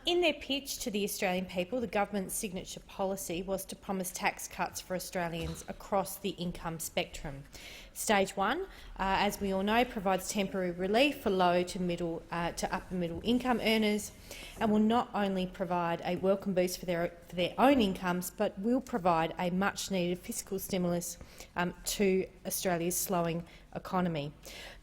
In their pitch to the Australian people, the government's signature policy was to promise tax cuts for Australians across the income spectrum. Stage 1, as we all know, provides temporary relief for low to upper middle income earners and will not only provide a welcome boost for their own incomes, but will provide a much-needed fiscal stimulus to Australia's slowing economy.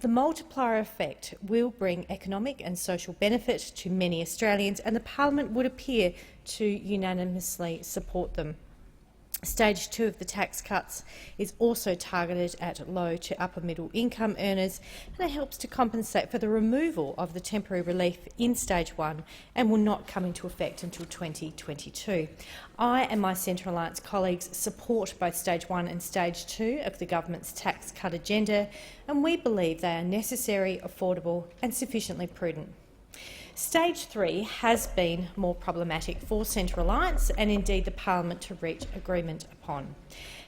The multiplier effect will bring economic and social benefit to many Australians, and the Parliament would appear to unanimously support them. Stage 2 of the tax cuts is also targeted at low to upper middle income earners, and it helps to compensate for the removal of the temporary relief in Stage 1 and will not come into effect until 2022. I and my Centre Alliance colleagues support both Stage 1 and Stage 2 of the government's tax cut agenda, and we believe they are necessary, affordable and sufficiently prudent. Stage 3 has been more problematic for Centre Alliance and indeed the Parliament to reach agreement upon.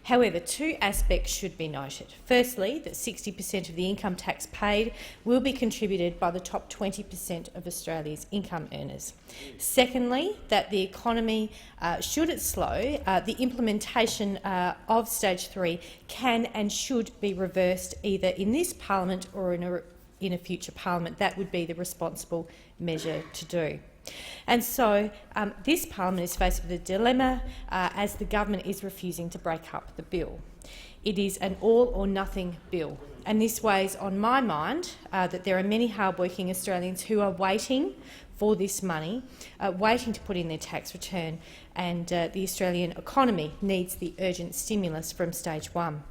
However, two aspects should be noted. Firstly, that 60% of the income tax paid will be contributed by the top 20% of Australia's income earners. Secondly, that the economy, should it slow, the implementation of Stage 3 can and should be reversed either in this Parliament or in a future Parliament. That would be the responsible measure to do. And so this Parliament is faced with a dilemma as the government is refusing to break up the bill. It is an all-or-nothing bill, and this weighs on my mind that there are many hard-working Australians who are waiting for this money, waiting to put in their tax return, and the Australian economy needs the urgent stimulus from Stage 1.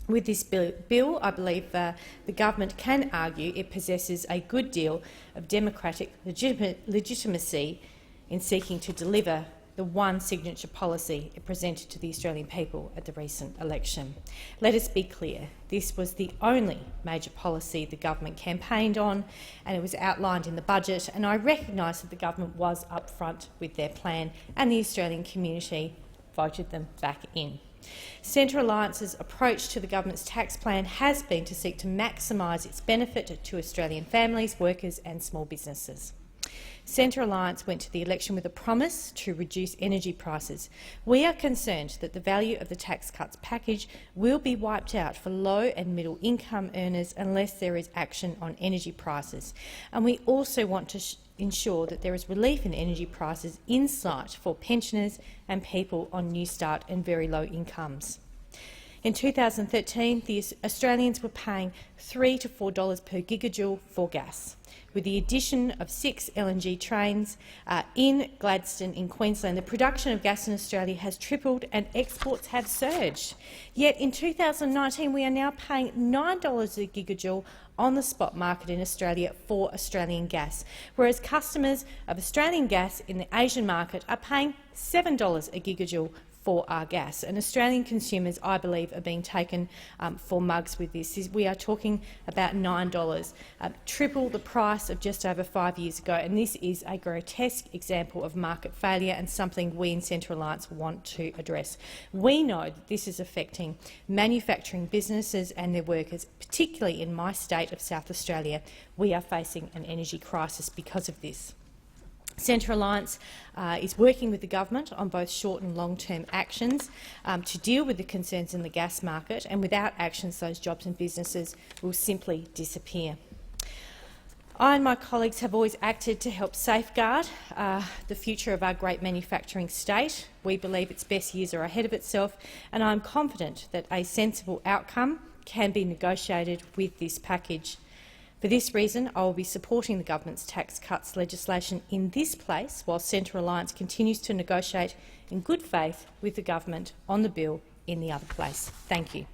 With this bill, I believe the government can argue it possesses a good deal of democratic legitimacy in seeking to deliver the one signature policy it presented to the Australian people at the recent election. Let us be clear, this was the only major policy the government campaigned on, and it was outlined in the budget, and I recognise that the government was upfront with their plan and the Australian community voted them back in. Centre Alliance's approach to the government's tax plan has been to seek to maximise its benefit to Australian families, workers and small businesses. Centre Alliance went to the election with a promise to reduce energy prices. We are concerned that the value of the tax cuts package will be wiped out for low and middle income earners unless there is action on energy prices. And we also want to ensure that there is relief in energy prices in sight for pensioners and people on New Start and very low incomes. In 2013, the Australians were paying $3 to $4 per gigajoule for gas. With the addition of 6 LNG trains in Gladstone in Queensland, the production of gas in Australia has tripled and exports have surged. Yet in 2019 we are now paying $9 a gigajoule on the spot market in Australia for Australian gas, whereas customers of Australian gas in the Asian market are paying $7 a gigajoule for our gas. And Australian consumers, I believe, are being taken for mugs with this. We are talking about $9, triple the price of just over 5 years ago, and this is a grotesque example of market failure and something we in Centre Alliance want to address. We know that this is affecting manufacturing businesses and their workers, particularly in my state of South Australia. We are facing an energy crisis because of this. Centre Alliance is working with the government on both short and long-term actions to deal with the concerns in the gas market, and without actions those jobs and businesses will simply disappear. I and my colleagues have always acted to help safeguard the future of our great manufacturing state. We believe its best years are ahead of itself, and I am confident that a sensible outcome can be negotiated with this package. For this reason, I will be supporting the government's tax cuts legislation in this place, while Centre Alliance continues to negotiate in good faith with the government on the bill in the other place. Thank you.